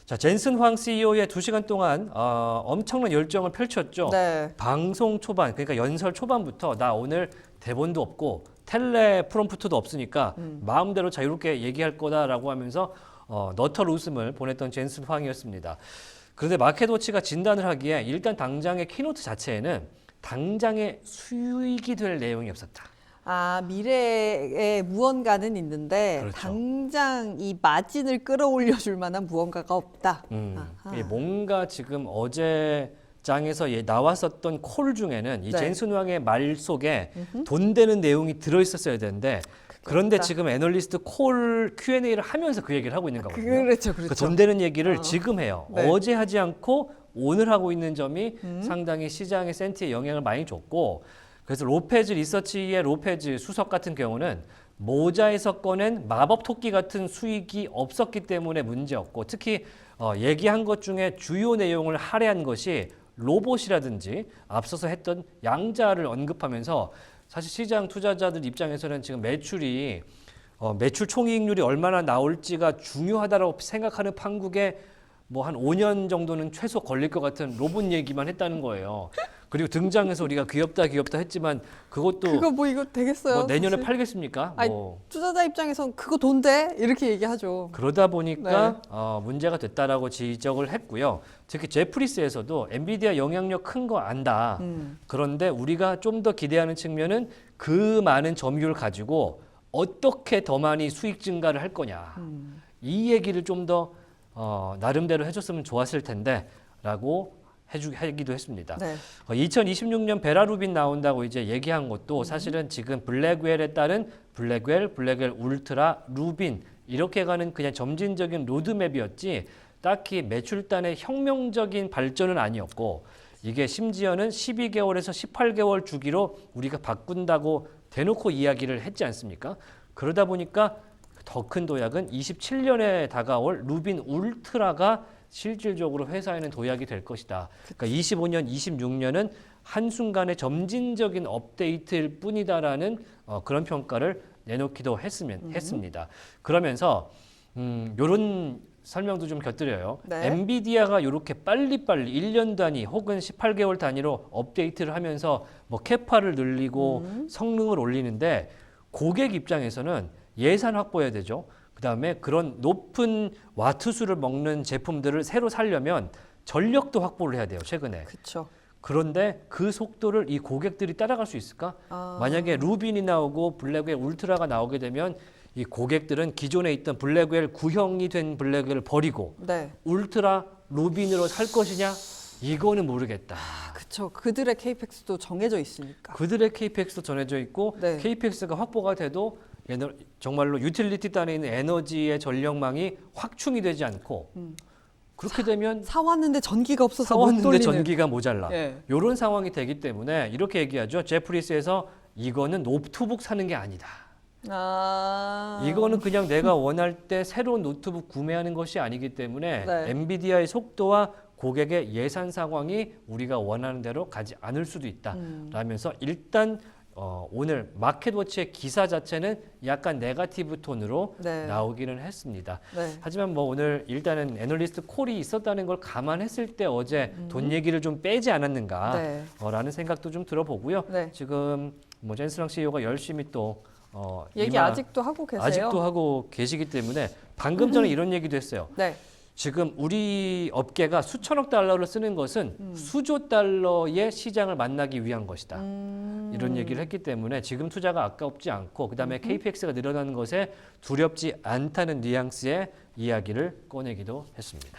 자, 젠슨 황 CEO의 2시간 동안 엄청난 열정을 펼쳤죠. 네. 방송 초반, 그러니까 연설 초반부터 나 오늘 대본도 없고 텔레 프롬프트도 없으니까 마음대로 자유롭게 얘기할 거다라고 하면서 너털 웃음을 보냈던 젠슨 황이었습니다. 그런데 마켓워치가 진단을 하기에 일단 당장의 키노트 자체에는 당장의 수익이 될 내용이 없었다. 아, 미래에 무언가는 있는데 그렇죠. 당장 이 마진을 끌어올려 줄 만한 무언가가 없다. 아하. 뭔가 지금 어제 장에서 나왔었던 콜 중에는 이 네. 젠슨 황의 말 속에 돈 되는 내용이 들어있었어야 되는데 그런데 없다. 지금 애널리스트 콜 Q&A를 하면서 그 얘기를 하고 있는 거거든요. 그렇죠, 그렇죠. 그 돈 되는 얘기를 지금 해요. 네. 어제 하지 않고 오늘 하고 있는 점이 상당히 시장의 센티에 영향을 많이 줬고 그래서 로페즈 리서치의 로페즈 수석 같은 경우는 모자에서 꺼낸 마법 토끼 같은 수익이 없었기 때문에 문제였고 특히 얘기한 것 중에 주요 내용을 할애한 것이 로봇이라든지 앞서서 했던 양자를 언급하면서 사실 시장 투자자들 입장에서는 지금 매출 총이익률이 얼마나 나올지가 중요하다고 생각하는 판국에 뭐 한 5년 정도는 최소 걸릴 것 같은 로봇 얘기만 했다는 거예요. 그리고 등장해서 우리가 귀엽다 했지만 그것도 그거 뭐 이거 되겠어요? 뭐 내년에 사실? 팔겠습니까? 아니, 뭐 투자자 입장에선 그거 돈 돼? 이렇게 얘기하죠. 그러다 보니까 네. 문제가 됐다라고 지적을 했고요. 특히 제프리스에서도 엔비디아 영향력 큰 거 안다. 그런데 우리가 좀 더 기대하는 측면은 그 많은 점유율 가지고 어떻게 더 많이 수익 증가를 할 거냐. 이 얘기를 좀 더 나름대로 해줬으면 좋았을 텐데라고 하기도 했습니다. 네. 2026년 베라루빈 나온다고 이제 얘기한 것도 사실은 지금 블랙웰에 따른 블랙웰 울트라, 루빈 이렇게 가는 그냥 점진적인 로드맵이었지 딱히 매출단의 혁명적인 발전은 아니었고 이게 심지어는 12개월에서 18개월 주기로 우리가 바꾼다고 대놓고 이야기를 했지 않습니까? 그러다 보니까 더 큰 도약은 27년에 다가올 루빈 울트라가 실질적으로 회사에는 도약이 될 것이다. 그러니까 25년, 26년은 한순간의 점진적인 업데이트일 뿐이다라는 그런 평가를 내놓기도 했습니다. 그러면서 이런 설명도 좀 곁들여요. 네. 엔비디아가 이렇게 빨리빨리 1년 단위 혹은 18개월 단위로 업데이트를 하면서 뭐 캐파를 늘리고 성능을 올리는데 고객 입장에서는 예산 확보해야 되죠. 그다음에 그런 높은 와트 수를 먹는 제품들을 새로 살려면 전력도 확보를 해야 돼요. 최근에. 그렇죠. 그런데 그 속도를 이 고객들이 따라갈 수 있을까? 만약에 루빈이 나오고 블랙웰 울트라가 나오게 되면 이 고객들은 기존에 있던 블랙웰 구형이 된 블랙웰을 버리고 네. 울트라 루빈으로 살 것이냐? 이거는 모르겠다. 그렇죠. 그들의 케이펙스도 정해져 있으니까. 그들의 KPX도 전해져 있고 네. KPX가 확보가 돼도 정말로 유틸리티 단에 있는 에너지의 전력망이 확충이 되지 않고 그렇게 되면 사왔는데 전기가 없어서 못 사왔는데 돌리는. 전기가 모자라. 예. 이런 상황이 되기 때문에 이렇게 얘기하죠. 제프리스에서 이거는 노트북 사는 게 아니다. 이거는 그냥 내가 원할 때 새로운 노트북 구매하는 것이 아니기 때문에 네. 엔비디아의 속도와 고객의 예산 상황이 우리가 원하는 대로 가지 않을 수도 있다. 라면서 일단 오늘 마켓워치의 기사 자체는 약간 네거티브 톤으로 네. 나오기는 했습니다. 네. 하지만 뭐 오늘 일단은 애널리스트 콜이 있었다는 걸 감안했을 때 어제 돈 얘기를 좀 빼지 않았는가 네. 라는 생각도 좀 들어보고요. 네. 지금 뭐 젠스랑 CEO가 열심히 또 얘기 아직도 하고 계세요? 아직도 하고 계시기 때문에 방금 전에 이런 얘기도 했어요. 네. 지금 우리 업계가 수천억 달러를 쓰는 것은 수조 달러의 시장을 만나기 위한 것이다. 이런 얘기를 했기 때문에 지금 투자가 아깝지 않고 그다음에 KPX가 늘어나는 것에 두렵지 않다는 뉘앙스의 이야기를 꺼내기도 했습니다.